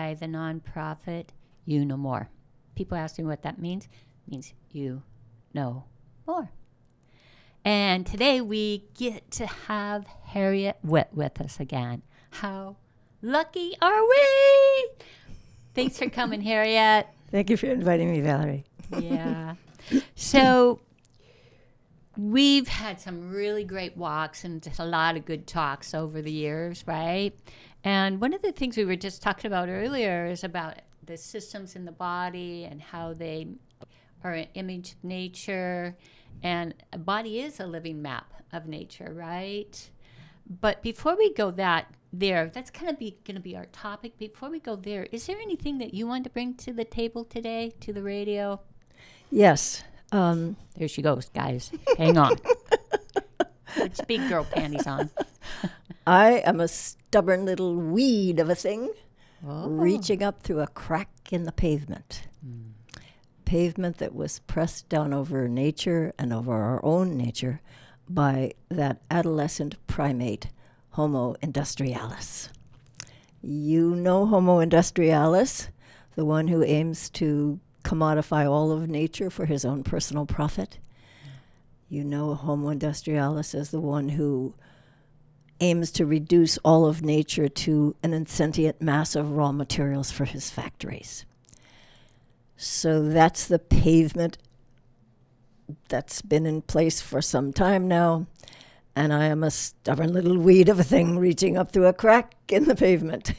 by the nonprofit You Know More. People ask me what that means. It means you know more. And today we get to have Harriet Witt with us again. How lucky are we? Thanks for coming, Harriet. Thank you for inviting me, Valerie. Yeah. So we've had some really great walks and a lot of good talks over the years, right? And one of the things we were just talking about earlier is about the systems in the body and how they are an image of nature. And a body is a living map of nature, right? But before we go there, that's kind of going to be our topic. Before we go there, is there anything that you want to bring to the table today, to the radio? Yes. There she goes, guys. Hang on. It's big girl panties on. I am a stubborn little weed of a thing reaching up through a crack in the pavement. Pavement that was pressed down over nature and over our own nature by that adolescent primate, Homo industrialis. You know Homo industrialis, the one who aims to commodify all of nature for his own personal profit. You know Homo industrialis as the one who aims to reduce all of nature to an insentient mass of raw materials for his factories. So that's the pavement that's been in place for some time now, and I am a stubborn little weed of a thing reaching up through a crack in the pavement.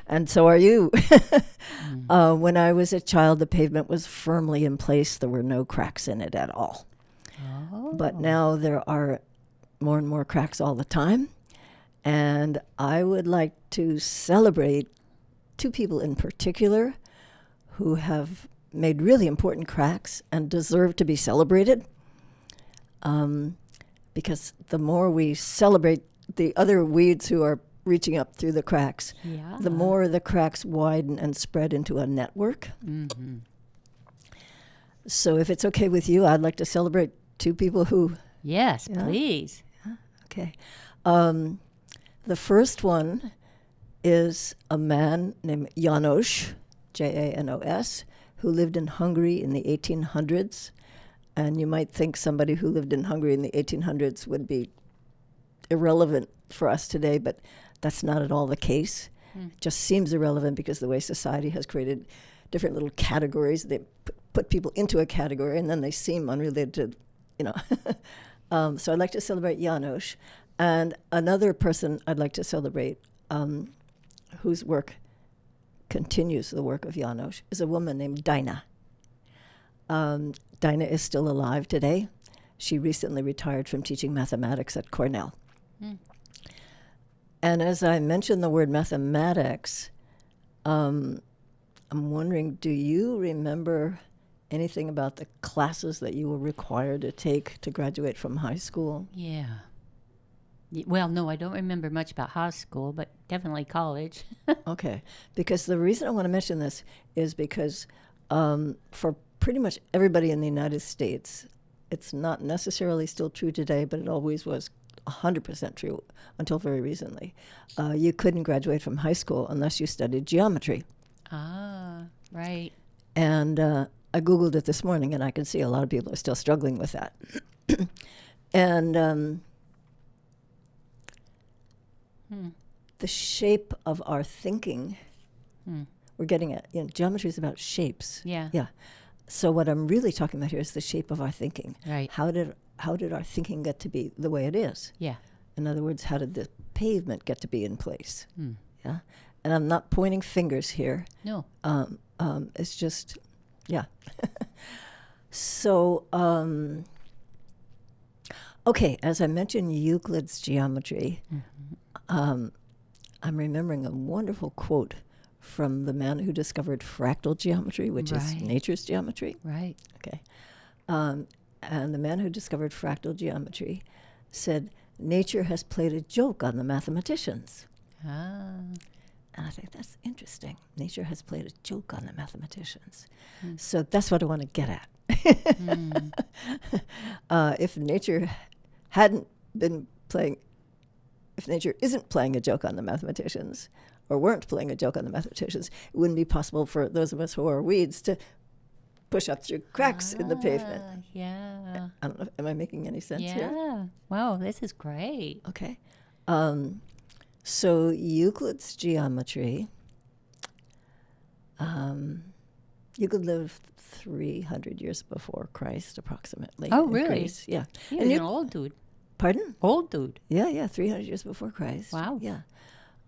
And so are you. When I was a child, the pavement was firmly in place. There were no cracks in it at all. But now there are more and more cracks all the time. And I would like to celebrate two people in particular who have made really important cracks and deserve to be celebrated. Because the more we celebrate the other weeds who are reaching up through the cracks, the more the cracks widen and spread into a network. Mm-hmm. So if it's okay with you, I'd like to celebrate two people who... Yes, please. Okay. The first one is a man named János, Janos, who lived in Hungary in the 1800s. And you might think somebody who lived in Hungary in the 1800s would be irrelevant for us today, but that's not at all the case. It just seems irrelevant because the way society has created different little categories. They put people into a category and then they seem unrelated to, so I'd like to celebrate János. And another person I'd like to celebrate whose work continues the work of János is a woman named Dinah. Dinah is still alive today. She recently retired from teaching mathematics at Cornell. And as I mentioned the word mathematics, I'm wondering, do you remember anything about the classes that you were required to take to graduate from high school? Yeah. Well, no, I don't remember much about high school, but definitely college. Okay. Because the reason I want to mention this is because for pretty much everybody in the United States, it's not necessarily still true today, but it always was 100% true until very recently. You couldn't graduate from high school unless you studied geometry. Ah, right. And I Googled it this morning, and I can see a lot of people are still struggling with that. And the shape of our thinking, we're getting at, geometry is about shapes. Yeah. Yeah. So what I'm really talking about here is the shape of our thinking. Right. How did our thinking get to be the way it is? Yeah. In other words, how did the pavement get to be in place? Yeah. And I'm not pointing fingers here. No. It's just, yeah. So, okay, as I mentioned Euclid's geometry, I'm remembering a wonderful quote from the man who discovered fractal geometry, which is nature's geometry. Right. Okay. And the man who discovered fractal geometry said, nature has played a joke on the mathematicians. And I think that's interesting. Nature has played a joke on the mathematicans. So that's what I want to get at. If nature hadn't been playing, if nature isn't playing a joke on the mathematicians, or weren't playing a joke on the mathematicians, it wouldn't be possible for those of us who are weeds to push up through cracks in the pavement. Yeah. I don't know, am I making any sense here? Yeah. Wow, this is great. Okay. So Euclid's geometry, Euclid lived 300 years before Christ, approximately. Oh, in really? Greece. Yeah. He And was an old dude. Pardon? Old dude. Yeah, 300 years before Christ. Wow. Yeah.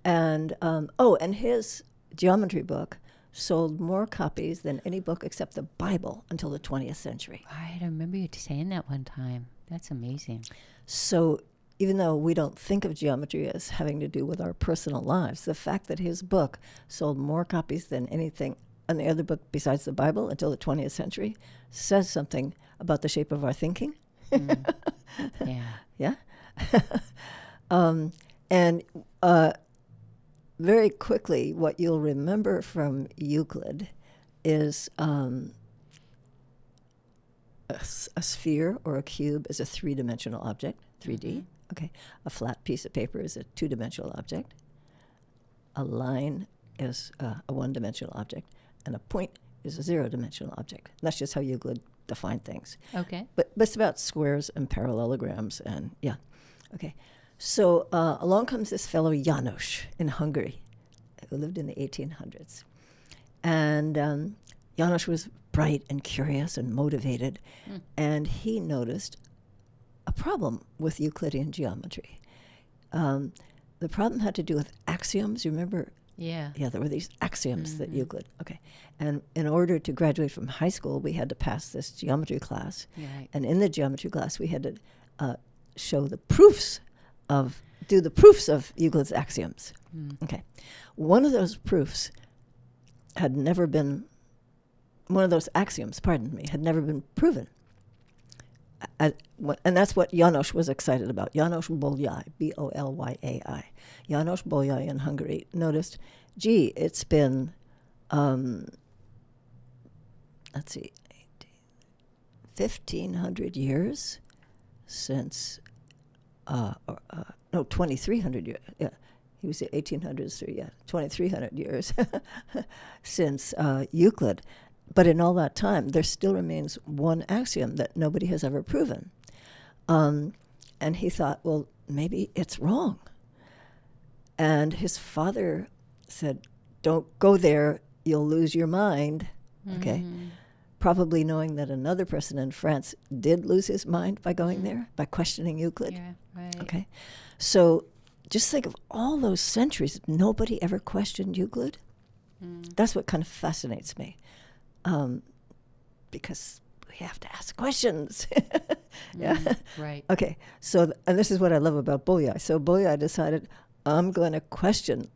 And, and his geometry book sold more copies than any book except the Bible until the 20th century. Right, I remember you saying that one time. That's amazing. So even though we don't think of geometry as having to do with our personal lives, the fact that his book sold more copies than anything any other book besides the Bible until the 20th century says something about the shape of our thinking. Yeah. And very quickly, what you'll remember from Euclid is a sphere or a cube is a three-dimensional object, 3D. Mm-hmm. Okay. A flat piece of paper is a two-dimensional object. A line is a one-dimensional object. And a point is a zero-dimensional object. And that's just how Euclid defined things. Okay. But it's about squares and parallelograms and, yeah. Okay. So along comes this fellow János in Hungary, who lived in the 1800s. And János was bright and curious and motivated, and he noticed a problem with Euclidean geometry. The problem had to do with axioms. You remember? Yeah. Yeah, there were these axioms that Euclid, okay. And in order to graduate from high school, we had to pass this geometry class. Right. And in the geometry class, we had to do the proofs of Euclid's axioms. Okay. One of those axioms, had never been proven. And that's what János was excited about. János Bolyai, Bolyai. János Bolyai in Hungary noticed, gee, it's been, 1,500 years since, 2,300 years. Yeah, he was the 1800s, so 2,300 years since Euclid. But in all that time, there still remains one axiom that nobody has ever proven. And he thought, well, maybe it's wrong. And his father said, don't go there, you'll lose your mind. Okay. Probably knowing that another person in France did lose his mind by going there, by questioning Euclid. Yeah, right. Okay. So just think of all those centuries, nobody ever questioned Euclid. That's what kind of fascinates me. Because we have to ask questions. Right. Okay. So, and this is what I love about Bolyai. So Bolyai decided, I'm going to question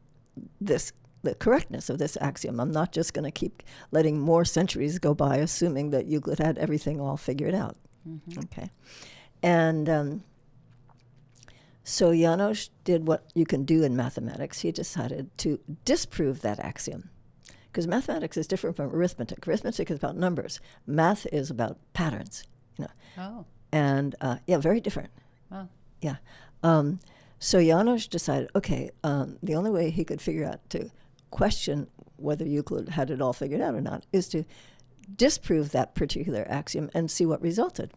the correctness of this axiom. I'm not just going to keep letting more centuries go by assuming that Euclid had everything all figured out. Okay. And so János did what you can do in mathematics. He decided to disprove that axiom. Because mathematics is different from arithmetic. Arithmetic is about numbers. Math is about patterns. Oh. And very different. Oh. Yeah. So János decided, okay, the only way he could figure out to question whether Euclid had it all figured out or not is to disprove that particular axiom and see what resulted.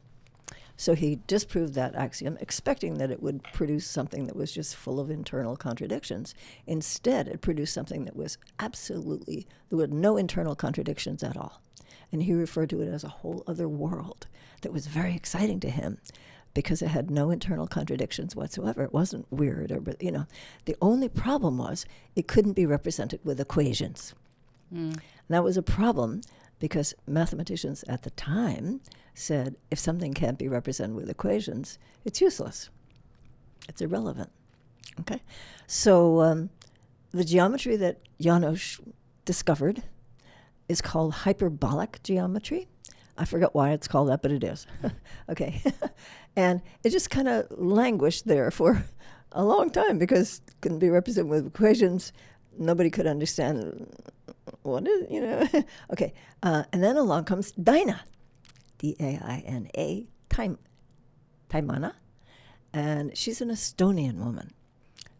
So he disproved that axiom, expecting that it would produce something that was just full of internal contradictions. Instead, it produced something that was there were no internal contradictions at all. And he referred to it as a whole other world that was very exciting to him because it had no internal contradictions whatsoever. It wasn't weird The only problem was it couldn't be represented with equations. And that was a problem because mathematicians at the time said if something can't be represented with equations, it's useless. It's irrelevant. Okay? So the geometry that János discovered is called hyperbolic geometry. I forget why it's called that, but it is. Okay. And it just kind of languished there for a long time because it couldn't be represented with equations. Nobody could understand what is, Okay. And then along comes Daina, Daina, Taimana. And she's an Estonian woman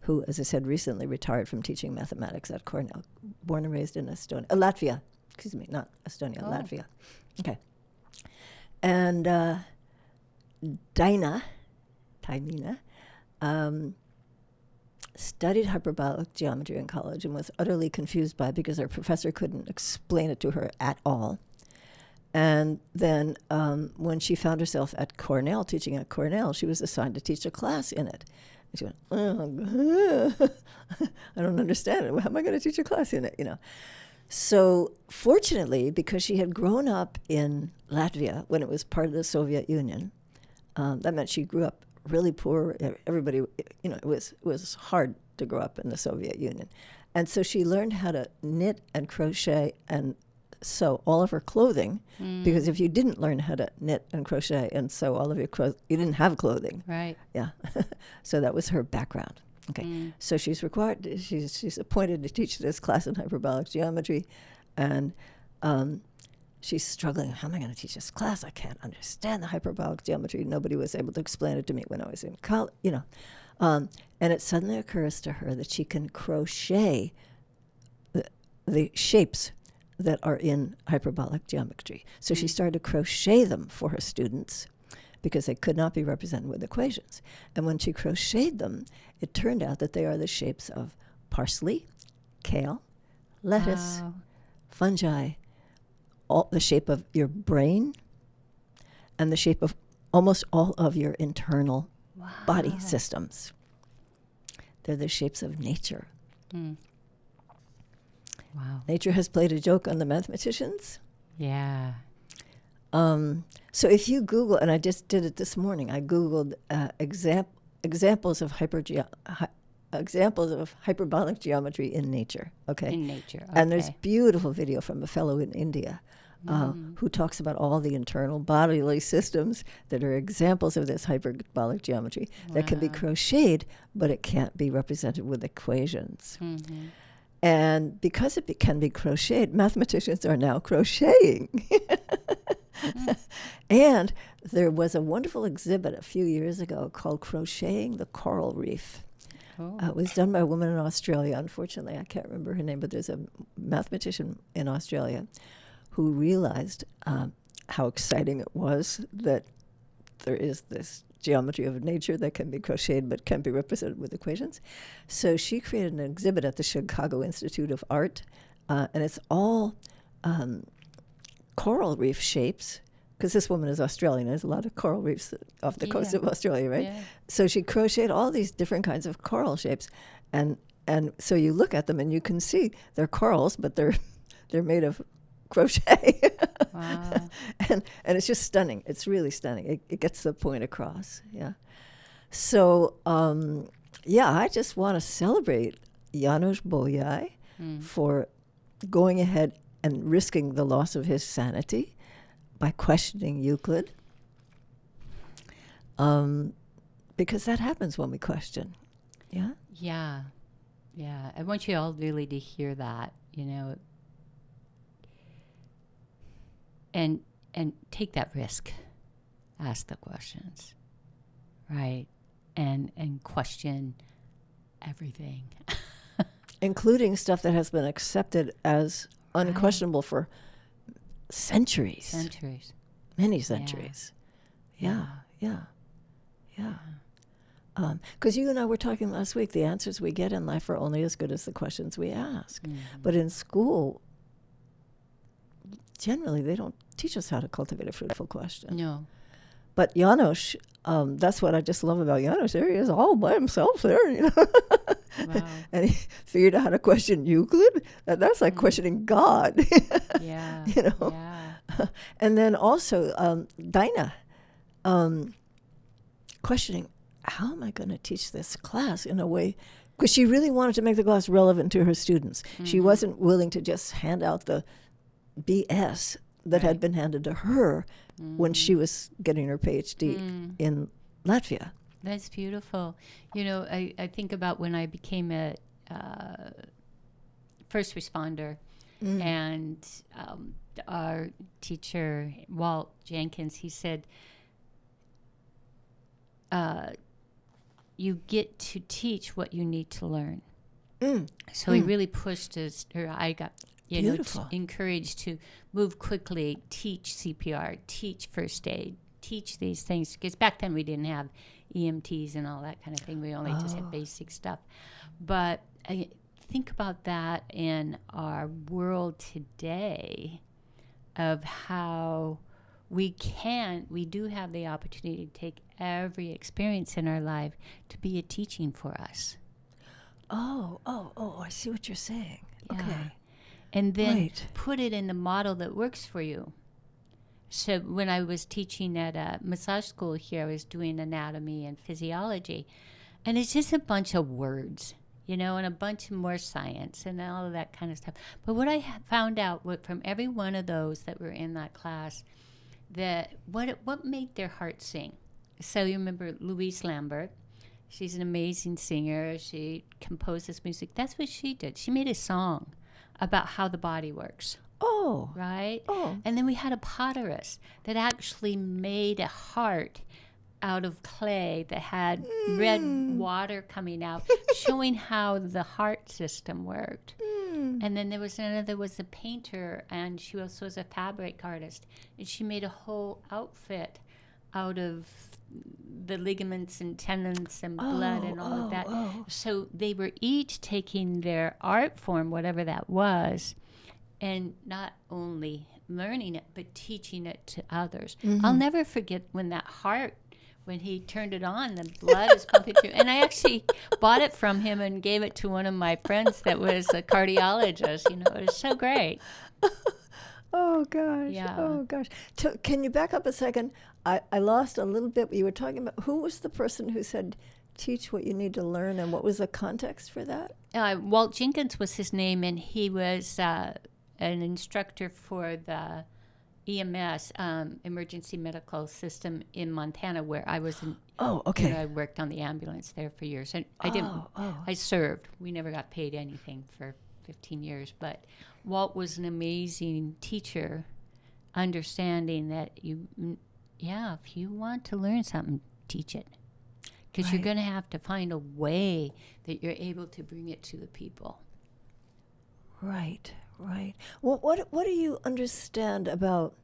who, as I said, recently retired from teaching mathematics at Cornell, born and raised in Estonia, Latvia. Excuse me, not Estonia, Latvia. Okay. And Taimina, studied hyperbolic geometry in college and was utterly confused by it because her professor couldn't explain it to her at all. And then when she found herself at Cornell, teaching at Cornell, she was assigned to teach a class in it. And she went, I don't understand it. How am I going to teach a class in it? So fortunately, because she had grown up in Latvia when it was part of the Soviet Union, that meant she grew up really poor. Everybody, it was hard to grow up in the Soviet Union. And so she learned how to knit and crochet and sew all of her clothing, because if you didn't learn how to knit and crochet and sew all of your clothes, you didn't have clothing. Right. Yeah. So that was her background. Okay. So she's appointed to teach this class in hyperbolic geometry, and she's struggling. How am I going to teach this class? I can't understand the hyperbolic geometry. Nobody was able to explain it to me when I was in college, And it suddenly occurs to her that she can crochet the shapes that are in hyperbolic geometry. So she started to crochet them for her students because they could not be represented with equations. And when she crocheted them, it turned out that they are the shapes of parsley, kale, lettuce, fungi, the shape of your brain, and the shape of almost all of your internal body systems. They're the shapes of nature. Wow. Nature has played a joke on the mathematicians. Yeah. So if you Google, and I just did it this morning, I Googled examples of hyperbolic geometry in nature. Okay. In nature. Okay. And there's beautiful video from a fellow in India who talks about all the internal bodily systems that are examples of this hyperbolic geometry that can be crocheted, but it can't be represented with equations. And because it can be crocheted, mathematicians are now crocheting. And there was a wonderful exhibit a few years ago called Crocheting the Coral Reef. It was done by a woman in Australia. Unfortunately, I can't remember her name, but there's a mathematician in Australia who realized how exciting it was that there is this geometry of nature that can be crocheted but can't be represented with equations. So she created an exhibit at the Chicago Institute of Art, and it's all coral reef shapes, because this woman is Australian. There's a lot of coral reefs off the coast of Australia, right? Yeah. So she crocheted all these different kinds of coral shapes, and so you look at them and you can see they're corals, but they're made of crochet. Wow. and it's just stunning. It's really stunning. It gets the point across. Yeah. So I just want to celebrate Janos Bolyai for going ahead and risking the loss of his sanity by questioning Euclid, because that happens when we question. Yeah. Yeah. I want you all really to hear that, and take that risk, ask the questions, right, and question everything, including stuff that has been accepted as unquestionable for centuries, many centuries. Yeah. Because you and I were talking last week, the answers we get in life are only as good as the questions we ask. But in school, generally, they don't teach us how to cultivate a fruitful question. No. But Janos, that's what I just love about Janos. There he is all by himself there, Wow. And he figured out how to question Euclid. That's like questioning God. Yeah. Yeah. And then also Dinah, questioning, how am I going to teach this class in a way? Because she really wanted to make the class relevant to her students. She wasn't willing to just hand out the BS that had been handed to her when she was getting her PhD in Latvia. That's beautiful. I think about when I became a first responder, and our teacher, Walt Jenkins, he said, you get to teach what you need to learn. So he really pushed us, or I got, encouraged to move quickly, teach CPR, teach first aid, teach these things. Because back then we didn't have EMTs and all that kind of thing. We only just had basic stuff. But I think about that in our world today of how we do have the opportunity to take every experience in our life to be a teaching for us. Oh, I see what you're saying. Yeah. Okay. And then put it in the model that works for you. So when I was teaching at a massage school here, I was doing anatomy and physiology. And it's just a bunch of words, and a bunch of more science and all of that kind of stuff. But what I found out from every one of those that were in that class, that what made their heart sing. So you remember Louise Lambert. She's an amazing singer. She composes music. That's what she did. She made a song about how the body works. Oh. Right? Oh. And then we had a potterist that actually made a heart out of clay that had red water coming out, showing how the heart system worked. And then there was a painter, and she also was a fabric artist. And she made a whole outfit out of the ligaments and tendons and blood and all of that. So they were each taking their art form, whatever that was, and not only learning it, but teaching it to others. I'll never forget when he turned it on, the blood is pumping through. And I actually bought it from him and gave it to one of my friends that was a cardiologist. It was so great. Oh, gosh. Yeah. Oh, gosh. Can you back up a second? I lost a little bit. You were talking about, who was the person who said, teach what you need to learn, and what was the context for that? Walt Jenkins was his name, and he was an instructor for the EMS, emergency medical system in Montana, where I was in. Oh, okay. I worked on the ambulance there for years. And I served. We never got paid anything for 15 years. But Walt was an amazing teacher, understanding that if you want to learn something, teach it. Because you're going to have to find a way that you're able to bring it to the people. Right. Well, what do you understand about,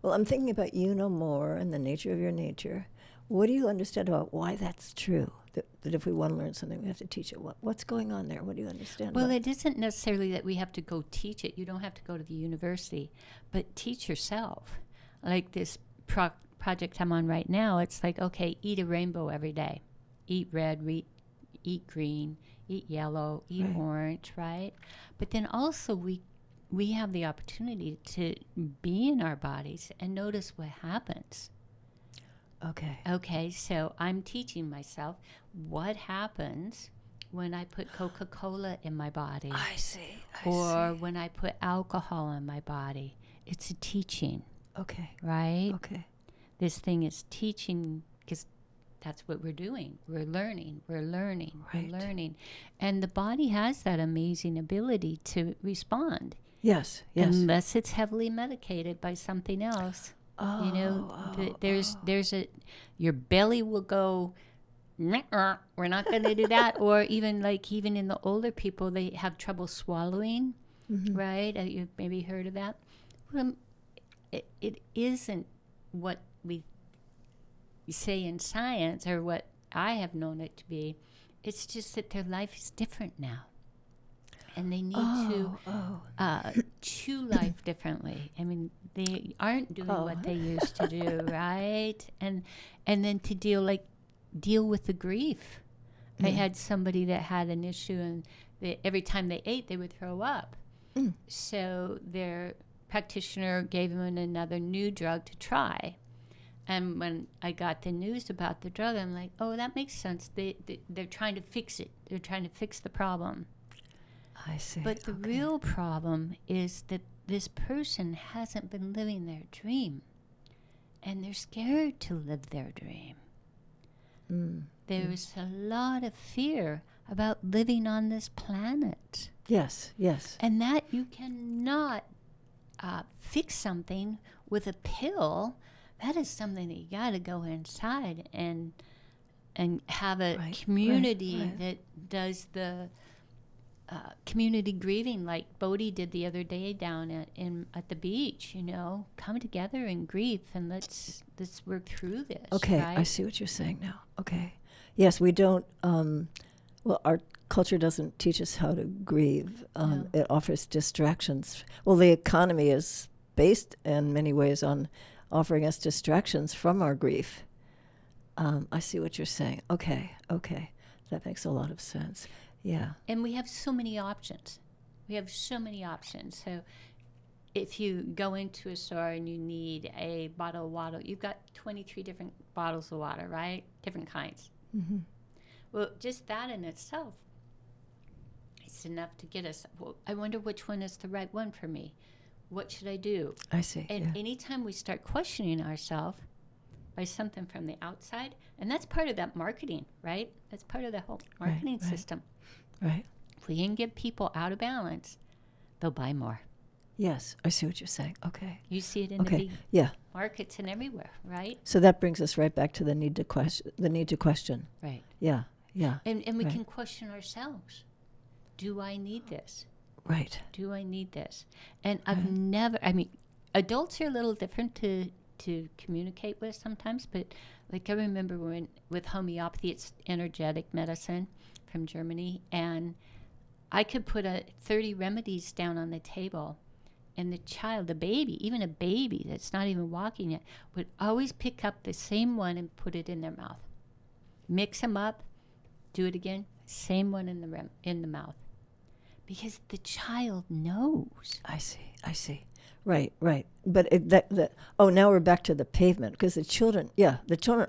I'm thinking about more and the nature of your nature. What do you understand about why that's true? That if we want to learn something, we have to teach it. What's going on there? What do you understand? Well, it isn't necessarily that we have to go teach it. You don't have to go to the university, but teach yourself. Like this project I'm on right now, it's like, okay, eat a rainbow every day. Eat red, eat green, eat yellow, eat orange, right? But then also we have the opportunity to be in our bodies and notice what happens. Okay, so I'm teaching myself what happens when I put Coca-Cola in my body. I see. When I put alcohol in my body. It's a teaching. Okay. Right? Okay. This thing is teaching, because that's what we're doing. We're learning. We're learning. And the body has that amazing ability to respond. Yes. Unless it's heavily medicated by something else. There's your belly will go, we're not going to do that. Or even in the older people, they have trouble swallowing, right? You've maybe heard of that. Well, it isn't what we say in science or what I have known it to be. It's just that their life is different now. And they need to chew life differently. I mean, they aren't doing what they used to do, right? And then to deal with the grief. I had somebody that had an issue, and every time they ate, they would throw up. So their practitioner gave them another new drug to try. And when I got the news about the drug, I'm like, oh, that makes sense. They're trying to fix it. They're trying to fix the problem. I see. But the real problem is that this person hasn't been living their dream, and they're scared to live their dream. There's a lot of fear about living on this planet. Yes. And that you cannot fix something with a pill. That is something that you got to go inside and and have a Right, community right. that does the community grieving, like Bodhi did the other day down at the beach. Come together and grieve, and let's work through this. Okay, right? I see what you're saying now. Okay. Yes, we don't, our culture doesn't teach us how to grieve. No. It offers distractions. Well, the economy is based in many ways on offering us distractions from our grief. I see what you're saying. Okay. That makes a lot of sense. Yeah. And we have so many options. So if you go into a store and you need a bottle of water, you've got 23 different bottles of water, right? Different kinds. Mm-hmm. Well, just that in itself, it's enough to get us. Well, I wonder which one is the right one for me. What should I do? I see. And anytime we start questioning ourselves by something from the outside, and that's part of that marketing, right? That's part of the whole marketing system. Right. If we can get people out of balance, they'll buy more. Yes, I see what you're saying. Okay. You see it in the big markets and everywhere, right? So that brings us right back to the need to question. Right. Yeah. And we can question ourselves. Do I need this? Right. Do I need this? And I've never, adults are a little different to communicate with sometimes, but like I remember when with homeopathy, it's energetic medicine from Germany, and I could put 30 remedies down on the table, and the child, the baby, even a baby that's not even walking yet, would always pick up the same one and put it in their mouth. Mix them up, do it again, same one in the mouth. Because the child knows. I see. Right. But now we're back to the pavement, because the children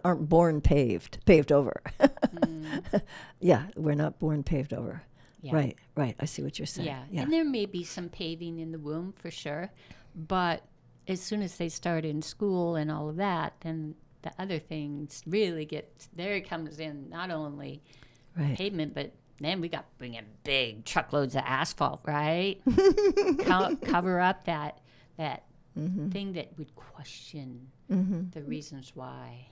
aren't born paved over. Yeah, we're not born paved over. Yeah. Right. I see what you're saying. Yeah. And there may be some paving in the womb for sure, but as soon as they start in school and all of that, then the other things really there comes in not only pavement, but then we got to bring in big truckloads of asphalt, right? Cover up that thing that would question the reasons why.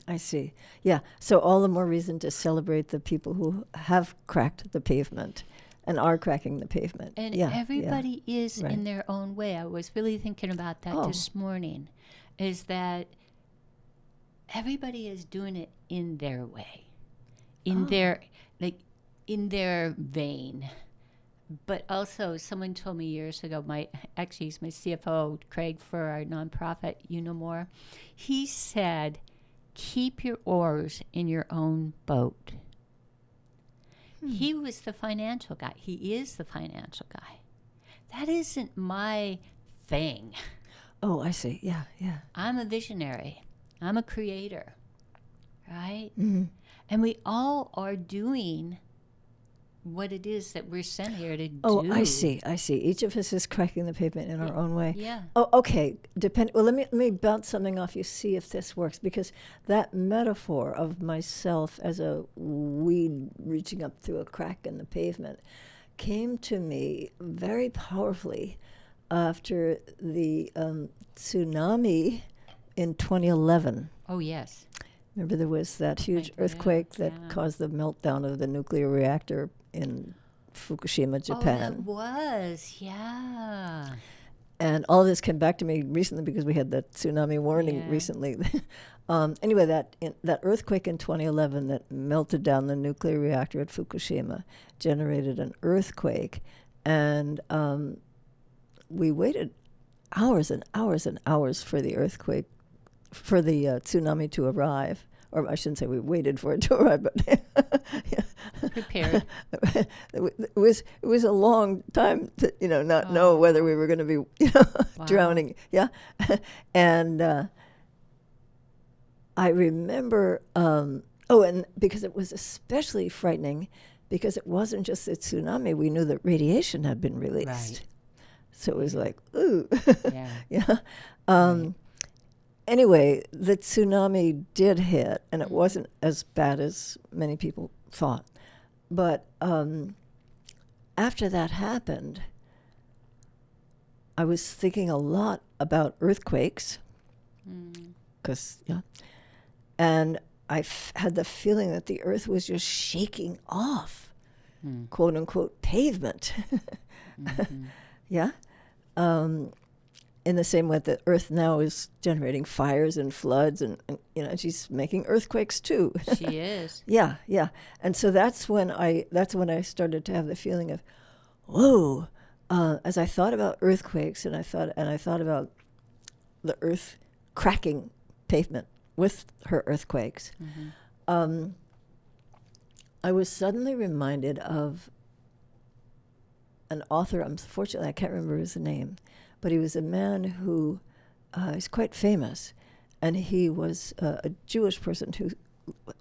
I see. Yeah. So all the more reason to celebrate the people who have cracked the pavement and are cracking the pavement. And everybody is in their own way. I was really thinking about that this morning, is that everybody is doing it in their way, in their vein. But also, someone told me years ago, he's my CFO, Craig, for our nonprofit, More. He said, keep your oars in your own boat. He was the financial guy. He is the financial guy. That isn't my thing. Oh, I see. Yeah. I'm a visionary. I'm a creator, right? Mm-hmm. And we all are doing what it is that we're sent here to do. Oh, I see. Each of us is cracking the pavement in our own way. Yeah. Oh, okay. Well, let me bounce something off you, see if this works, because that metaphor of myself as a weed reaching up through a crack in the pavement came to me very powerfully after the tsunami in 2011. Oh, yes. Remember there was that huge earthquake that caused the meltdown of the nuclear reactor in Fukushima, Japan. Oh, that was, yeah. And all this came back to me recently because we had the tsunami warning recently. Anyway, that earthquake in 2011 that melted down the nuclear reactor at Fukushima generated an earthquake. And we waited hours and hours and hours for the earthquake, for the tsunami to arrive. Or I shouldn't say we waited for it to arrive, but prepared. It was a long time to not know whether we were going to be drowning. Yeah, and I remember. And because it was especially frightening, because it wasn't just the tsunami. We knew that radiation had been released, right. So it was like ooh, yeah. Anyway, the tsunami did hit, and it wasn't as bad as many people thought. But after that happened, I was thinking a lot about earthquakes, and had the feeling that the earth was just shaking off, quote unquote, pavement. Yeah. In the same way that Earth now is generating fires and floods, and she's making earthquakes too. She is. Yeah. And so that's when I started to have the feeling of, whoa. As I thought about earthquakes, and I thought about the Earth cracking pavement with her earthquakes, I was suddenly reminded of an author. Unfortunately, I can't remember his name. But he was a man who is quite famous, and he was a Jewish person who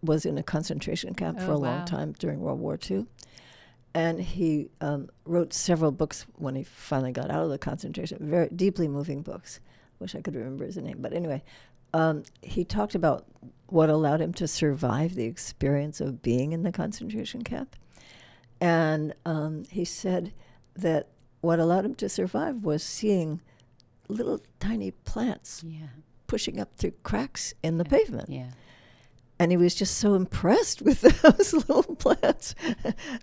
was in a concentration camp for a long time during World War II. And he wrote several books when he finally got out of the concentration, very deeply moving books. Wish I could remember his name. But anyway, he talked about what allowed him to survive the experience of being in the concentration camp. And he said that what allowed him to survive was seeing little tiny plants pushing up through cracks in the pavement. Yeah. And he was just so impressed with those little plants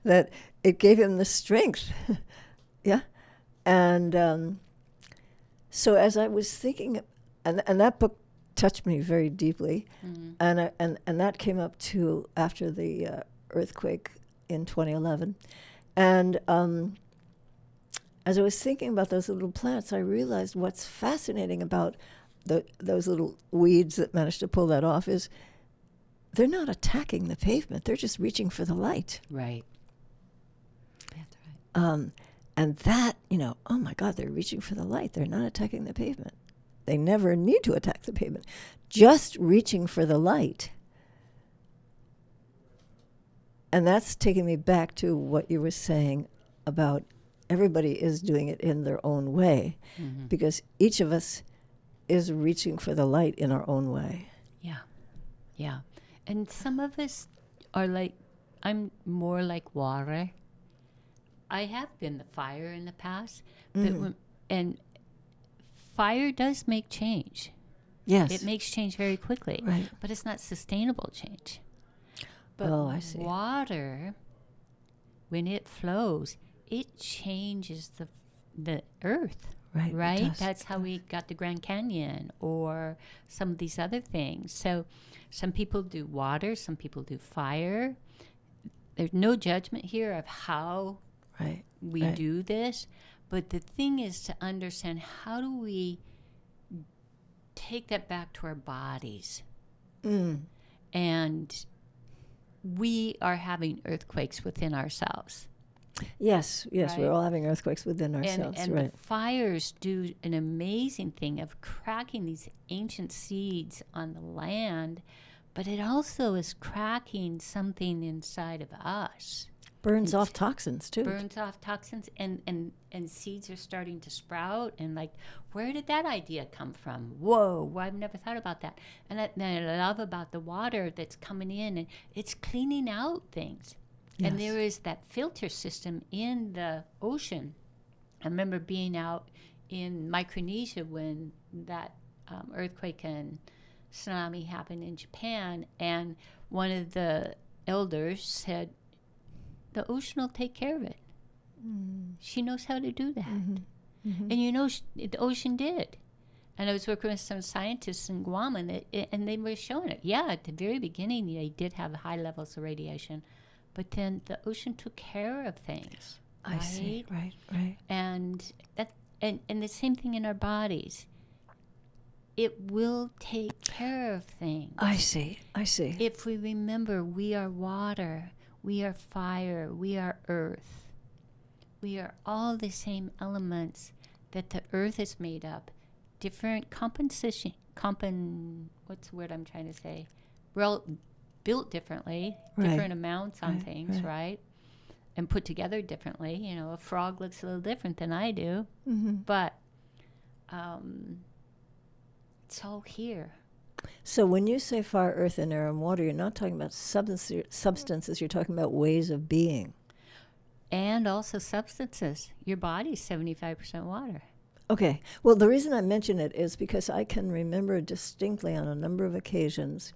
that it gave him the strength. Yeah. And so as I was thinking, and that book touched me very deeply, and that came up too after the earthquake in 2011. And as I was thinking about those little plants, I realized what's fascinating about those little weeds that managed to pull that off is they're not attacking the pavement. They're just reaching for the light. Right. That's right. And that, oh my God, they're reaching for the light. They're not attacking the pavement. They never need to attack the pavement. Just reaching for the light. And that's taking me back to what you were saying about everybody is doing it in their own way, because each of us is reaching for the light in our own way. Yeah. And some of us are like, I'm more like water. I have been the fire in the past, and fire does make change. Yes. It makes change very quickly, right. But it's not sustainable change. But I see. Water, when it flows, it changes the earth, right? That's how we got the Grand Canyon or some of these other things. So some people do water, some people do fire. There's no judgment here of how we do this. But the thing is to understand, how do we take that back to our bodies? And we are having earthquakes within ourselves. Yes, right? We're all having earthquakes within ourselves. And the fires do an amazing thing of cracking these ancient seeds on the land, but it also is cracking something inside of us. Burns off toxins, too. Burns off toxins, and seeds are starting to sprout, and like, where did that idea come from? Whoa, I've never thought about that. And I love about the water that's coming in, and it's cleaning out things. Yes. And there is that filter system in the ocean. I remember being out in Micronesia when that earthquake and tsunami happened in Japan, and one of the elders said, the ocean will take care of it. She knows how to do that. And the ocean did. And I was working with some scientists in Guam, and they were showing it. Yeah, at the very beginning, they did have high levels of radiation. But then the ocean took care of things. I see. Right. And the same thing in our bodies. It will take care of things. I see. If we remember, we are water, we are fire, we are earth. We are all the same elements that the earth is made up. Different composition. What's the word I'm trying to say? We're all built differently, different amounts on things, right? And put together differently. A frog looks a little different than I do, but it's all here. So when you say fire, earth, and air and water, you're not talking about substances, you're talking about ways of being. And also substances. Your body's 75% water. Okay. Well, the reason I mention it is because I can remember distinctly on a number of occasions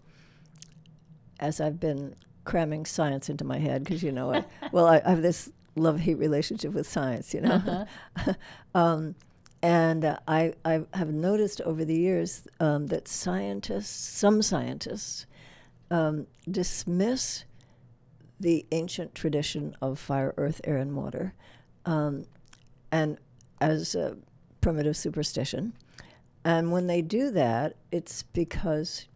as I've been cramming science into my head, because I have this love-hate relationship with science, I have noticed over the years that some scientists dismiss the ancient tradition of fire, earth, air, and water, and as a primitive superstition. And when they do that, it's because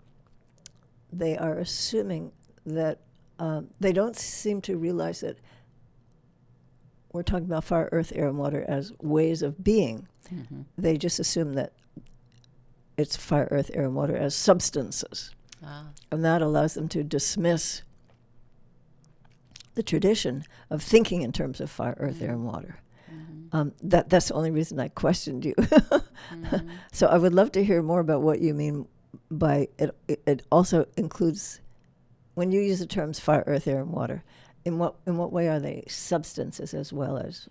they are assuming that they don't seem to realize that we're talking about fire, earth, air, and water as ways of being. Mm-hmm. They just assume that it's fire, earth, air, and water as substances. And that allows them to dismiss the tradition of thinking in terms of fire, earth, air, and water. Mm-hmm. That's the only reason I questioned you. Mm-hmm. So I would love to hear more about what you mean by it. It also includes, when you use the terms fire, earth, air, and water, in what way are they substances as well as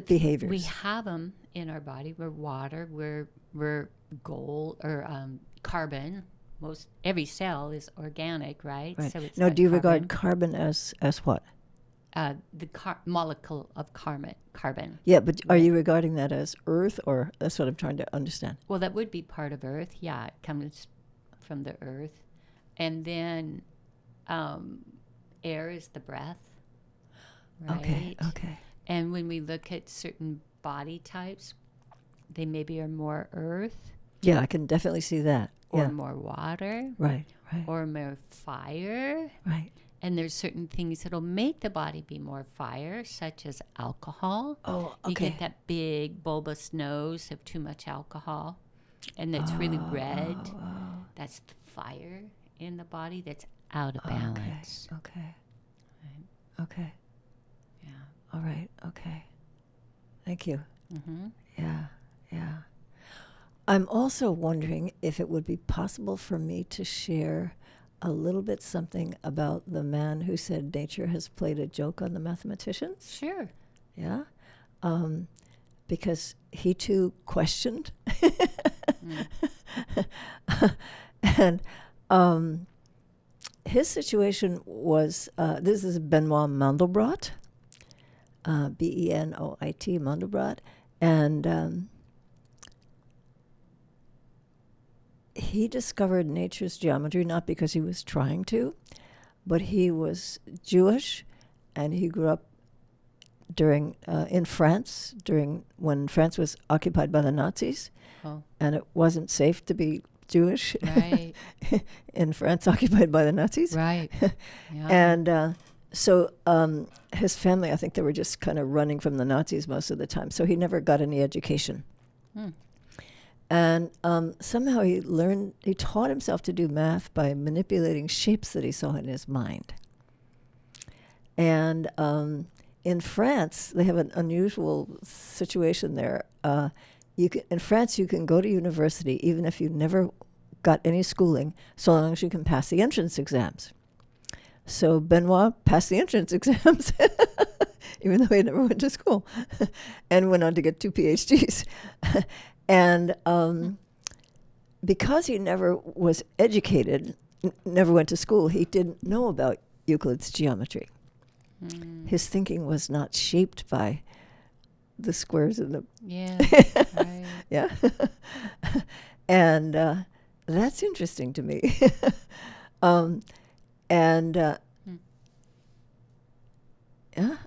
behaviors? We have them in our body. We're water. We're gold or carbon. Every cell is organic, right? Right. So it's now, do you carbon. regard carbon as what? The molecule of carbon. Yeah, but are you regarding that as earth, or that's what I'm trying to understand? Well, that would be part of earth. Yeah, it comes from the earth. And then air is the breath, right? Okay. And when we look at certain body types, they maybe are more earth. Yeah, I can definitely see that. Or more water. Right. Or more fire. Right. And there's certain things that'll make the body be more fire, such as alcohol. Oh, okay. You get that big bulbous nose of too much alcohol, and it's really red. That's the fire in the body that's out of balance. Okay. Right. Okay. Yeah. All right. Okay. Thank you. Mm-hmm. Yeah. I'm also wondering if it would be possible for me to share a little bit something about the man who said nature has played a joke on the mathematicians. Sure. Yeah. Because he too questioned. And his situation was, this is Benoit Mandelbrot, Benoit, Mandelbrot, and he discovered nature's geometry not because he was trying to, but he was Jewish, and he grew up in France when France was occupied by the Nazis, and it wasn't safe to be Jewish in France occupied by the Nazis. Right. Yeah. And so his family, I think they were just kind of running from the Nazis most of the time, so he never got any education. And somehow he taught himself to do math by manipulating shapes that he saw in his mind. And in France, they have an unusual situation there. In France, you can go to university even if you never got any schooling, so long as you can pass the entrance exams. So Benoit passed the entrance exams, even though he never went to school, and went on to get 2 PhDs. And because he never was educated, never went to school, he didn't know about Euclid's geometry. His thinking was not shaped by the squares and the... Yeah, right. Yeah. And that's interesting to me. Yeah,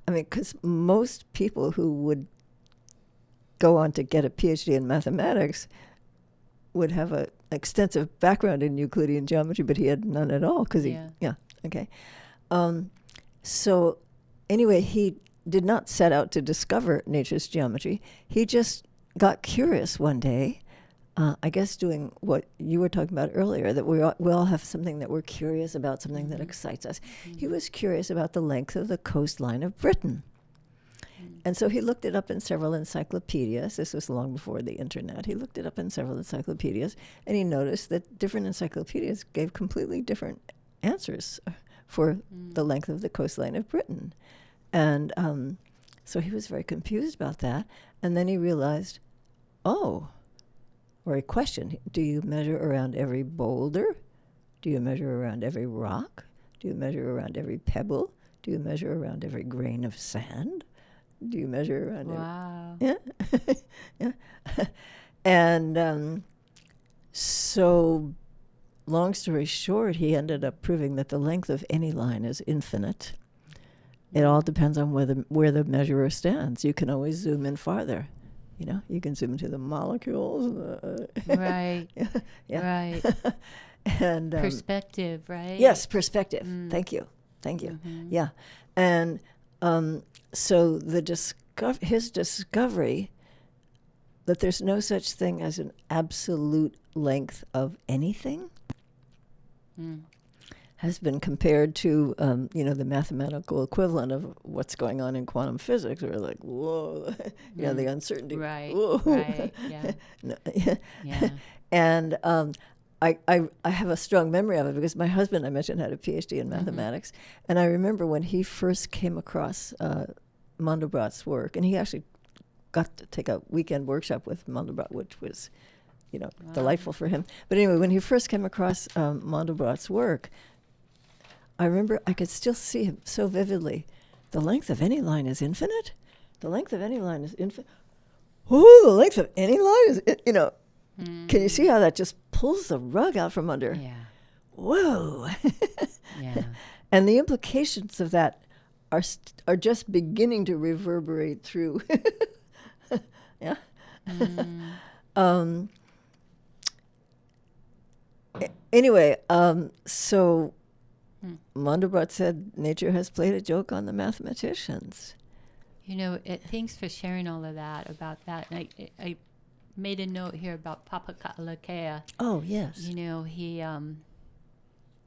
I mean, because most people who would go on to get a PhD in mathematics would have an extensive background in Euclidean geometry, but he had none at all because okay. So anyway, he did not set out to discover nature's geometry. He just got curious one day, I guess doing what you were talking about earlier, that we all have something that we're curious about, something that excites us. He was curious about the length of the coastline of Britain. And so he looked it up in several encyclopedias. This was long before the internet. He looked it up in several encyclopedias, and he noticed that different encyclopedias gave completely different answers for the length of the coastline of Britain. And so he was very confused about that. And then he realized, or he questioned, do you measure around every boulder? Do you measure around every rock? Do you measure around every pebble? Do you measure around every grain of sand? Do you measure around Wow. yeah. And so, long story short, he ended up proving that the length of any line is infinite. It all depends on where the measurer stands. You can always zoom in farther. You can zoom into the molecules. Right. Yeah. Right. And Perspective, right? yes, perspective. Thank you. Yeah. And so his discovery that there's no such thing as an absolute length of anything has been compared to, the mathematical equivalent of what's going on in quantum physics. We're like, whoa, the uncertainty. Right. Whoa. Right. Yeah. No, Yeah. And I have a strong memory of it because my husband, I mentioned, had a PhD in mathematics. And I remember when he first came across Mandelbrot's work, and he actually got to take a weekend workshop with Mandelbrot, which was, delightful for him. But anyway, when he first came across Mandelbrot's work, I remember I could still see him so vividly. The length of any line is infinite? The length of any line is infinite? Oh, the length of any line is, Can you see how that just pulls the rug out from under? Yeah. Whoa. Yeah. And the implications of that are just beginning to reverberate through. Yeah. Anyway, so Mandelbrot said nature has played a joke on the mathematicians. Thanks for sharing all of that about that. And I made a note here about Papa Ka'alakea. Oh, yes. He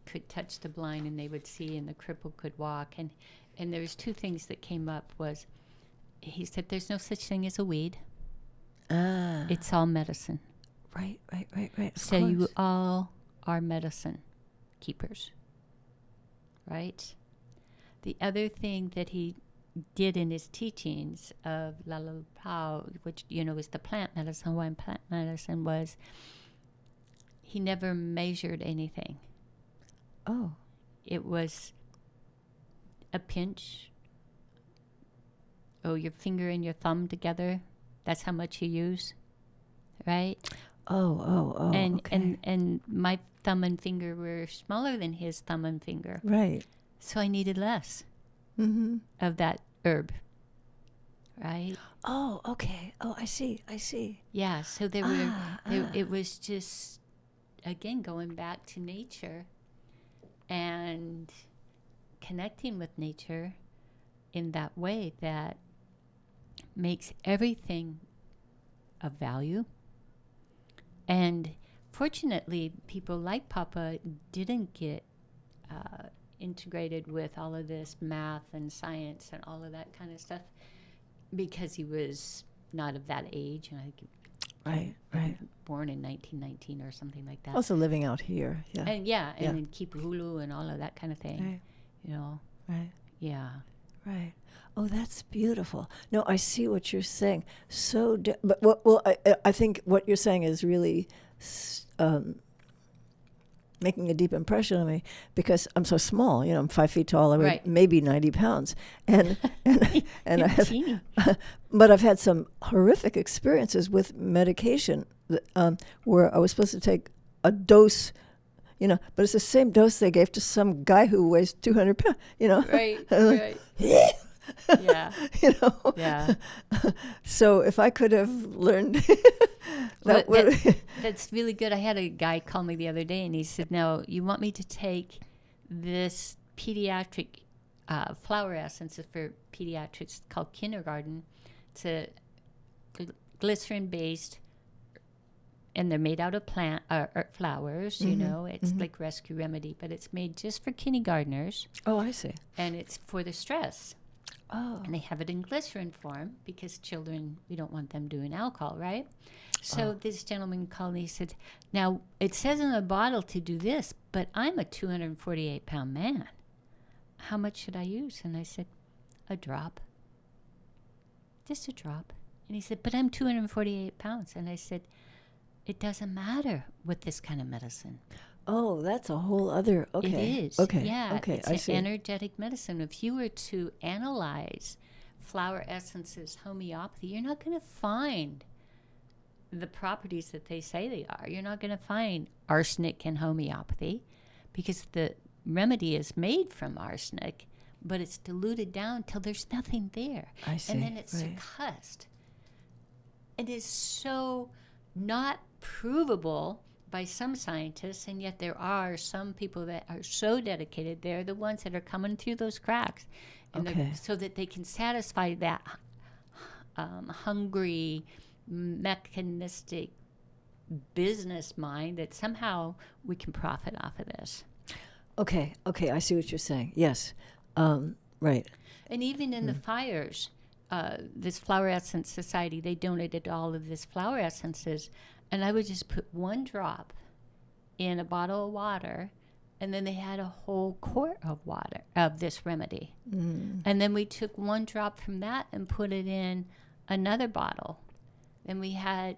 could touch the blind and they would see, and the cripple could walk. And there was two things that came up. Was he said there's no such thing as a weed. It's all medicine. Right. So you all are medicine keepers. Right? The other thing that he did in his teachings of Lalapao, which, is the plant medicine, Hawaiian plant medicine, was he never measured anything. Oh. It was a pinch. Your finger and your thumb together. That's how much you use. Right? Oh. And, okay. and my thumb and finger were smaller than his thumb and finger. Right. So I needed less of that herb. Right? Oh, okay. Oh, I see. Yeah, so it was just, again, going back to nature and connecting with nature in that way that makes everything of value. And fortunately, people like Papa didn't get integrated with all of this math and science and all of that kind of stuff because he was not of that age. And I think right. born in 1919 or something like that. Also living out here. Yeah. And in Kipahulu and all of that kind of thing. Right. Right. Yeah. Right. Oh, that's beautiful. No, I see what you're saying. But I think what you're saying is really making a deep impression on me because I'm so small. I'm 5 feet tall. I weigh maybe 90 pounds, and I have, but I've had some horrific experiences with medication where I was supposed to take a dose. But it's the same dose they gave to some guy who weighs 200 pounds. Right. Yeah. Yeah. So if I could have learned that's really good. I had a guy call me the other day and he said, "Now, you want me to take this pediatric flower essence for pediatrics called kindergarten. It's a glycerin-based, and they're made out of plant flowers, It's like Rescue Remedy, but it's made just for kindergartners. Oh, I see. And it's for the stress. Oh. And they have it in glycerin form because children, we don't want them doing alcohol, right? So this gentleman called and he said, "Now, it says in the bottle to do this, but I'm a 248-pound man. How much should I use?" And I said, "A drop. Just a drop." And he said, "But I'm 248 pounds." And I said, "It doesn't matter with this kind of medicine." Oh, that's a whole other. Okay. It is. Okay. Yeah. Okay. It's I an see. energetic medicine. If you were to analyze flower essences homeopathy, you're not going to find the properties that they say they are. You're not going to find arsenic in homeopathy because the remedy is made from arsenic, but it's diluted down till there's nothing there. I see. And then it's succussed. It is so not provable by some scientists, and yet there are some people that are so dedicated. They're the ones that are coming through those cracks, and so that they can satisfy that hungry, mechanistic business mind that somehow we can profit off of this. Okay. I see what you're saying. Yes. Right. And even in the fires, this Flower Essence Society, they donated all of this flower essences, and I would just put one drop in a bottle of water, and then they had a whole quart of water of this remedy. And then we took one drop from that and put it in another bottle. And we had,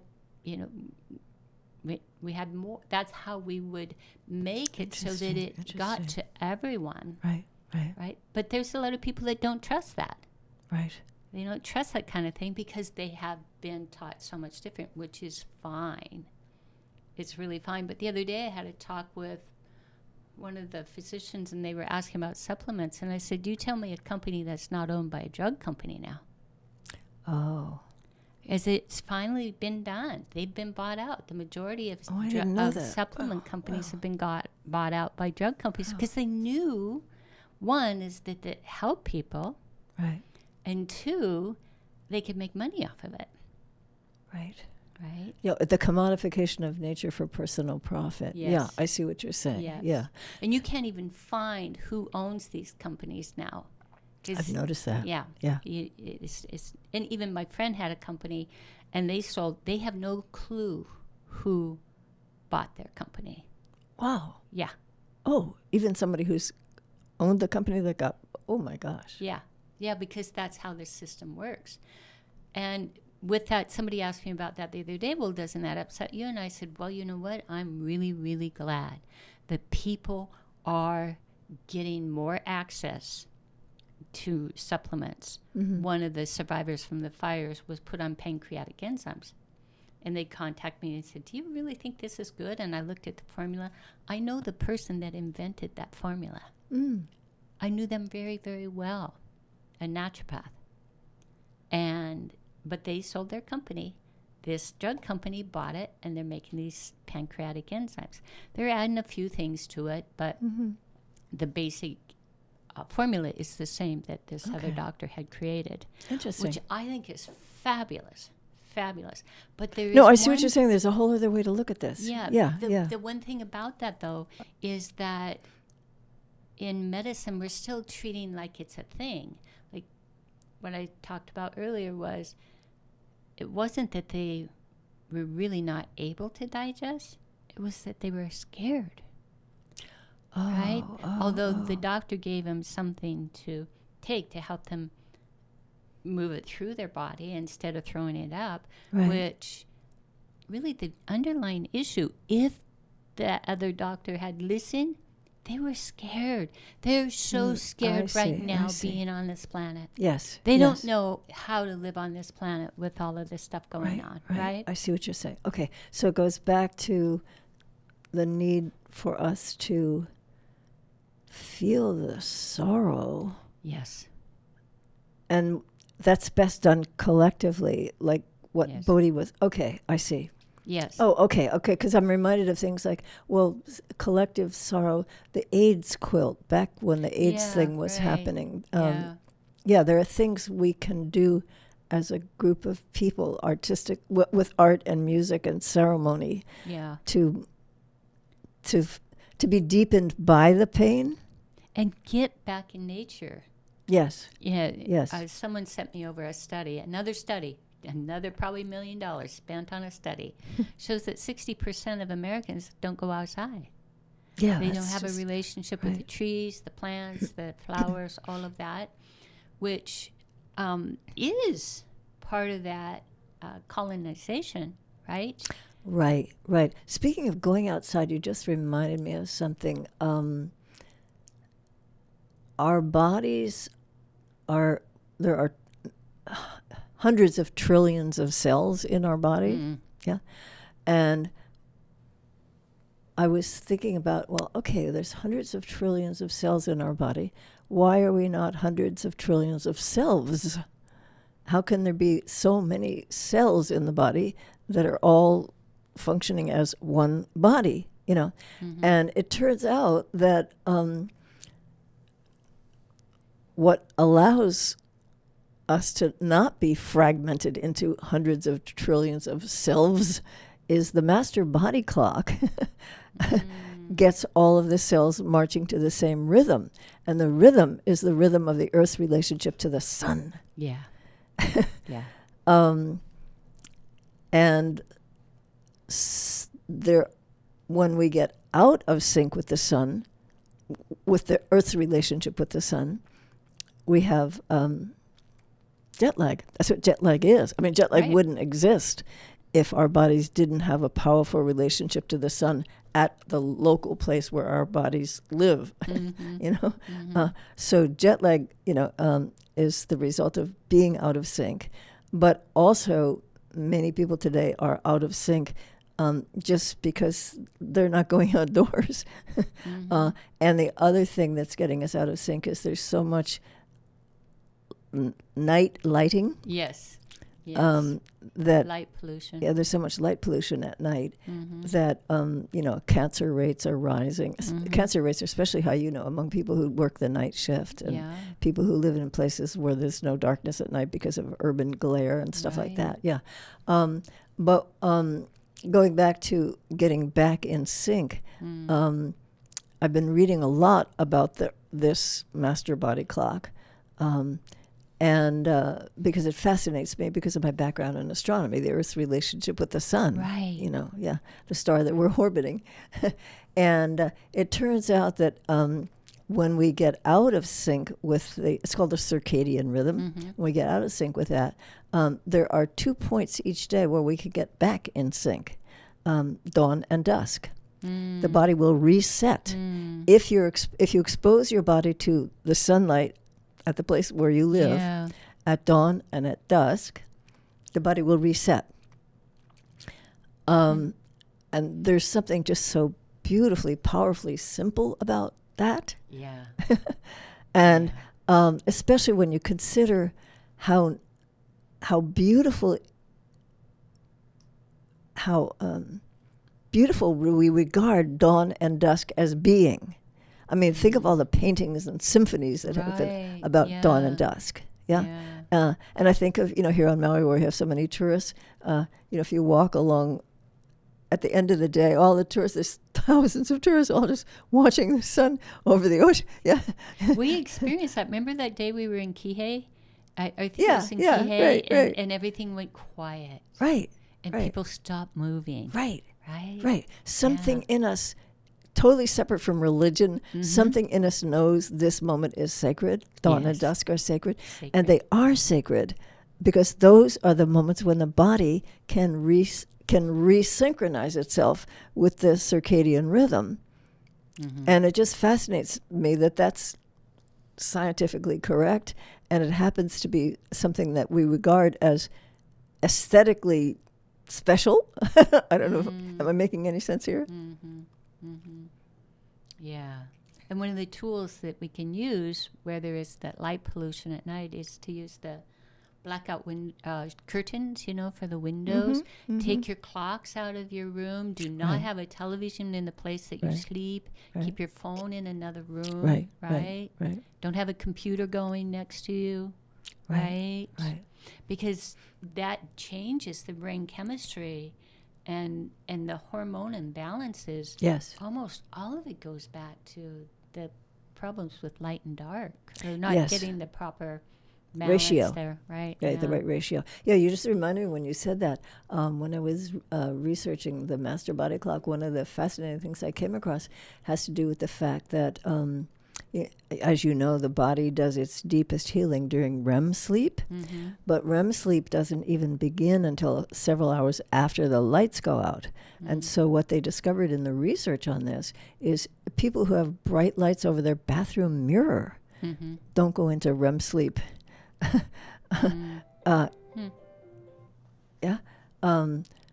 we had more. That's how we would make it so that it got to everyone. Right. But there's a lot of people that don't trust that. Right. They don't trust that kind of thing because they have been taught so much different, which is fine. It's really fine. But the other day I had a talk with one of the physicians, and they were asking about supplements. And I said, you tell me a company that's not owned by a drug company now. Oh. As it's finally been done. They've been bought out. The majority of, supplement companies have been bought out by drug companies because they knew, one, is that it helped people. Right. And two, they could make money off of it. Right. Right. The commodification of nature for personal profit. Yes. Yeah, I see what you're saying. Yes. Yeah. And you can't even find who owns these companies now. I've noticed that. Yeah. And even my friend had a company, and they have no clue who bought their company. Wow. Yeah. Oh, even somebody who's owned the company that got, oh my gosh. Yeah, because that's how this system works. And with that, somebody asked me about that the other day. Well, doesn't that upset you? And I said, well, you know what? I'm really, really glad that people are getting more access to supplements. One of the survivors from the fires was put on pancreatic enzymes. And they contacted me and said, do you really think this is good? And I looked at the formula. I know the person that invented that formula. I knew them very, very well. A naturopath. But they sold their company. This drug company bought it, and they're making these pancreatic enzymes. They're adding a few things to it, but the basic formula is the same that this other doctor had created. Interesting. Which I think is fabulous. But there is I see what you're saying. There's a whole other way to look at this. The one thing about that, though, is that in medicine, we're still treating like it's a thing. Like what I talked about earlier was, it wasn't that they were really not able to digest. It was that they were scared. Right? Although the doctor gave them something to take to help them move it through their body instead of throwing it up, which really the underlying issue, if the other doctor had listened, they were scared. They're so scared right now being on this planet. Yes. They don't know how to live on this planet with all of this stuff going on, right? I see what you're saying. Okay, so it goes back to the need for us to feel the sorrow. Yes. And that's best done collectively, like what Bodhi was. Okay, I see. Yes. Oh, okay, because I'm reminded of things like, collective sorrow, the AIDS quilt, back when the AIDS thing was happening. There are things we can do as a group of people, artistic, with art and music and ceremony, to be deepened by the pain. And get back in nature. Yes. Yeah. Yes. Someone sent me over another probably $1 million spent on a study, shows that 60% of Americans don't go outside. Yeah. They don't have a relationship with the trees, the plants, the flowers, all of that, which is part of that colonization, right? Right, right. Speaking of going outside, you just reminded me of something. Our bodies there are hundreds of trillions of cells in our body. Yeah. And I was thinking about, well, okay, there's hundreds of trillions of cells in our body. Why are we not hundreds of trillions of selves? How can there be so many cells in the body that are all functioning as one body, you know? And it turns out that what allows us to not be fragmented into hundreds of trillions of selves is the master body clock gets all of the cells marching to the same rhythm. And the rhythm is the rhythm of the Earth's relationship to the sun. Yeah. Yeah. And when we get out of sync with the sun, with the Earth's relationship with the sun, we have jet lag. That's what jet lag is. I mean, jet lag wouldn't exist if our bodies didn't have a powerful relationship to the sun at the local place where our bodies live. You know, so jet lag, is the result of being out of sync, but also many people today are out of sync just because they're not going outdoors. And the other thing that's getting us out of sync is there's so much night lighting. Yes. That light pollution. Yeah, there's so much light pollution at night that cancer rates are rising. Cancer rates are especially high, among people who work the night shift and people who live in places where there's no darkness at night because of urban glare and stuff like that. Yeah, but going back to getting back in sync, I've been reading a lot about this master body clock. And because it fascinates me because of my background in astronomy, the Earth's relationship with the sun. Right. The star that we're orbiting. And it turns out that when we get out of sync with it's called the circadian rhythm. When we get out of sync with that, there are 2 points each day where we can get back in sync, dawn and dusk. The body will reset. If you expose your body to the sunlight at the place where you live, at dawn and at dusk, the body will reset. And there's something just so beautifully, powerfully simple about that. Yeah. And especially when you consider how beautiful we regard dawn and dusk as being. I mean, think of all the paintings and symphonies that have been about dawn and dusk. Yeah. And I think of, here on Maui where we have so many tourists, if you walk along at the end of the day, all the tourists, there's thousands of tourists all just watching the sun over the ocean. Yeah. We experienced that. Remember that day we were in Kihei? I think it was in Kihei, right. And everything went quiet. Right. And people stopped moving. Right. Right. Right. Something in us, totally separate from religion, something in us knows this moment is sacred. Dawn and dusk are sacred. And they are sacred because those are the moments when the body can resynchronize itself with the circadian rhythm. And it just fascinates me that that's scientifically correct, and it happens to be something that we regard as aesthetically special. I don't know, am I making any sense here? Yeah. And one of the tools that we can use where there is that light pollution at night is to use the blackout curtains, for the windows. Take your clocks out of your room. Do not have a television in the place that you sleep. Keep your phone in another room. Right. Don't have a computer going next to you. Right. Because that changes the brain chemistry and the hormone imbalances. Yes. Almost all of it goes back to the problems with light and dark, or not getting the proper ratio there, right? The right ratio. Yeah, you just reminded me when you said that. When I was researching the master body clock, one of the fascinating things I came across has to do with the fact that as you know, the body does its deepest healing during REM sleep, but REM sleep doesn't even begin until several hours after the lights go out. And so what they discovered in the research on this is people who have bright lights over their bathroom mirror don't go into REM sleep. Yeah.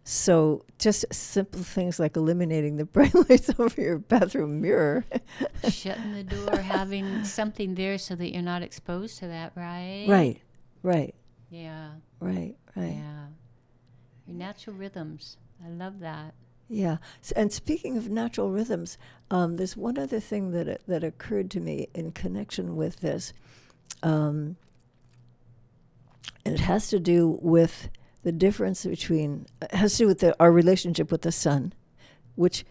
So just simple things like eliminating the bright lights over your bathroom mirror. Shutting the door, having something there so that you're not exposed to that, right? Right. Yeah. Right. Yeah. Your natural rhythms. I love that. Yeah. And speaking of natural rhythms, there's one other thing that occurred to me in connection with this. And it has to do with the difference between, it has to do with our relationship with the sun, which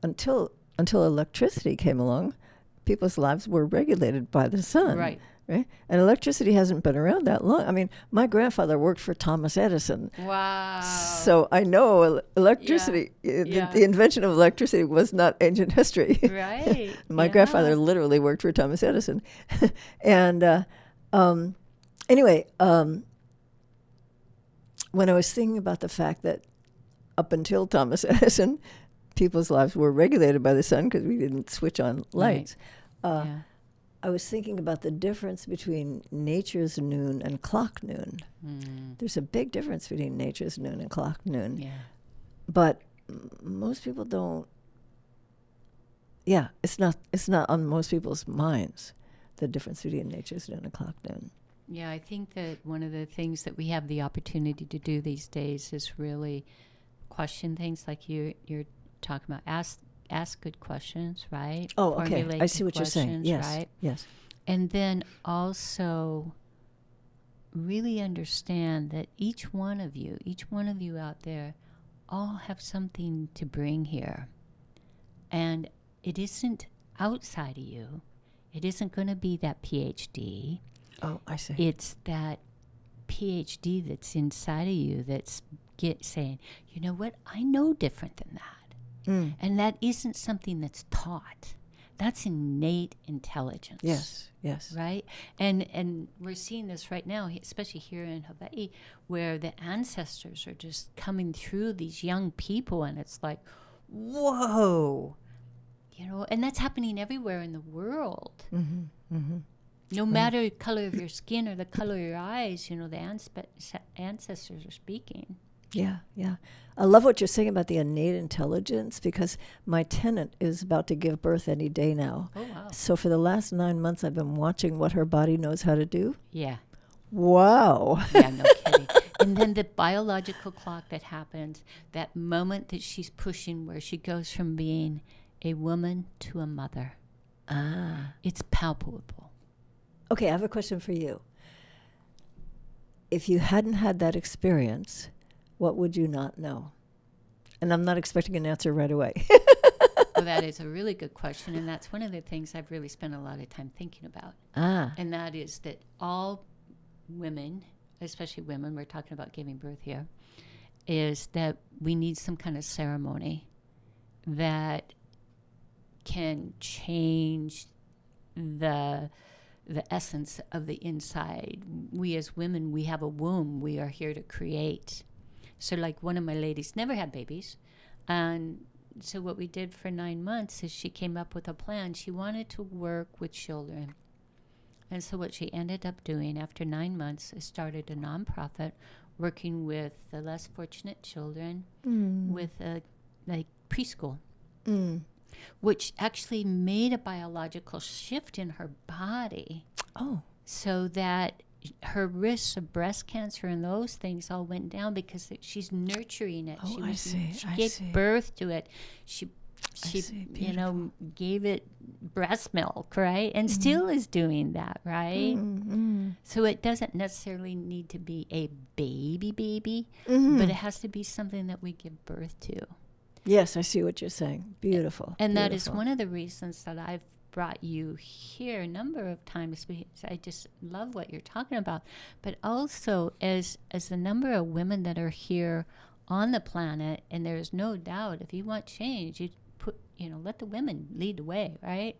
until electricity came along, people's lives were regulated by the sun. Right. And electricity hasn't been around that long. I mean, my grandfather worked for Thomas Edison. Wow. So I know electricity, the invention of electricity was not ancient history. Right. My grandfather literally worked for Thomas Edison. And anyway, when I was thinking about the fact that up until Thomas Edison, people's lives were regulated by the sun because we didn't switch on lights. I was thinking about the difference between nature's noon and clock noon. There's a big difference between nature's noon and clock noon. Yeah. But most people don't. Yeah, it's not on most people's minds, the difference between nature's noon and clock noon. Yeah, I think that one of the things that we have the opportunity to do these days is really question things like you're talking about. Ask good questions, right? Oh, okay. Formulate I see what you're saying. Yes. Right? Yes. And then also really understand that each one of you out there, all have something to bring here. And it isn't outside of you. It isn't going to be that PhD. Oh, I see. It's that PhD that's inside of you that's saying, you know what, I know different than that. And that isn't something that's taught. That's innate intelligence. Yes. Right? And we're seeing this right now, especially here in Hawaii, where the ancestors are just coming through these young people, and it's like, whoa. And that's happening everywhere in the world. No matter the color of your skin or the color of your eyes, the ancestors are speaking. Yeah. I love what you're saying about the innate intelligence, because my tenant is about to give birth any day now. Oh, wow. So for the last 9 months, I've been watching what her body knows how to do. Yeah. Wow. Yeah, no kidding. And then the biological clock that happens, that moment that she's pushing where she goes from being a woman to a mother. It's palpable. Okay, I have a question for you. If you hadn't had that experience, what would you not know? And I'm not expecting an answer right away. Well, that is a really good question, and that's one of the things I've really spent a lot of time thinking about. And that is that all women, especially women, we're talking about giving birth here, is that we need some kind of ceremony that can change the essence of the inside. We as women, we have a womb. We are here to create. So like one of my ladies never had babies. And so what we did for 9 months is she came up with a plan. She wanted to work with children. And so what she ended up doing after 9 months is started a nonprofit working with the less fortunate children with like preschool. Which actually made a biological shift in her body. Oh. So that her risks of breast cancer and those things all went down because she's nurturing it. Oh, She gave birth to it. She gave it breast milk, right? And still is doing that, right? So it doesn't necessarily need to be a baby, but it has to be something that we give birth to. Yes, I see what you're saying. Beautiful. And that is one of the reasons that I've brought you here a number of times, because I just love what you're talking about. But also as the number of women that are here on the planet, and there's no doubt if you want change, you let the women lead the way, right?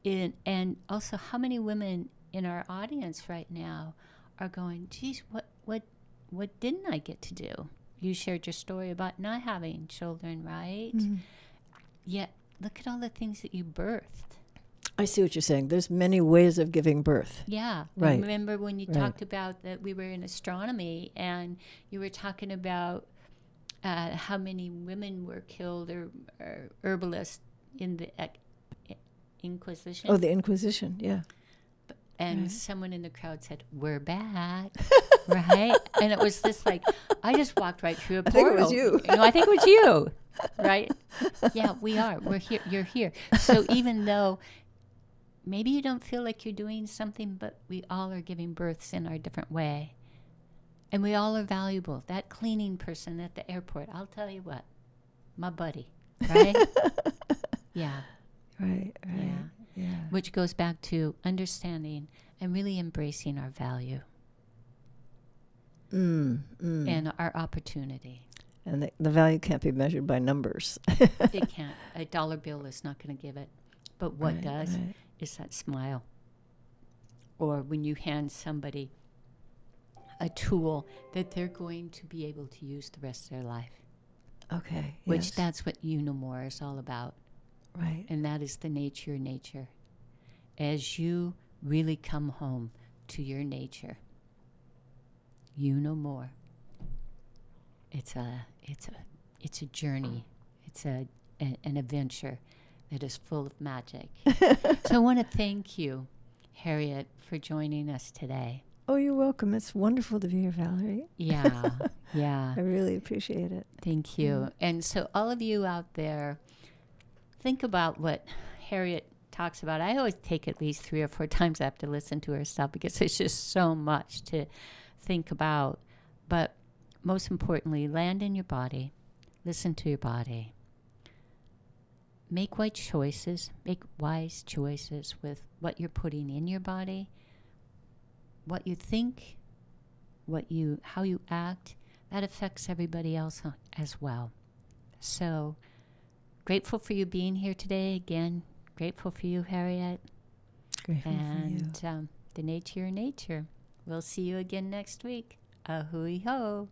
And also, how many women in our audience right now are going, geez, what didn't I get to do? You shared your story about not having children, right? Mm-hmm. Yet, look at all the things that you birthed. I see what you're saying. There's many ways of giving birth. Yeah. Right. Remember when you talked about that we were in astronomy and you were talking about how many women were killed or herbalists in the Inquisition? Oh, the Inquisition, yeah. And someone in the crowd said, "We're back," right? And it was this like, I just walked right through a portal. I think it was you. No, I think it was you, right? Yeah, we are. We're here. You're here. So even though maybe you don't feel like you're doing something, but we all are giving births in our different way. And we all are valuable. That cleaning person at the airport, I'll tell you what, my buddy, right? Yeah. Right. Yeah. Which goes back to understanding and really embracing our value and our opportunity. And the value can't be measured by numbers. It can't. A dollar bill is not going to give it. But what does is that smile. Or when you hand somebody a tool that they're going to be able to use the rest of their life. Okay. Which that's what You Know More is all about. Right. And that is the nature. As you really come home to your nature, you know more. It's a journey. It's an adventure that is full of magic. So I want to thank you, Harriet, for joining us today. Oh, you're welcome. It's wonderful to be here, Valerie. Yeah. I really appreciate it. Thank you. Mm. And so all of you out there, think about what Harriet talks about. I always take at least 3 or 4 times I have to listen to her stuff because it's just so much to think about. But most importantly, land in your body. Listen to your body. Make wise choices. Make wise choices with what you're putting in your body, what you think, how you act. That affects everybody else as well. So grateful for you being here today. Again, grateful for you, Harriet. Grateful and the nature. We'll see you again next week. Ahui ho.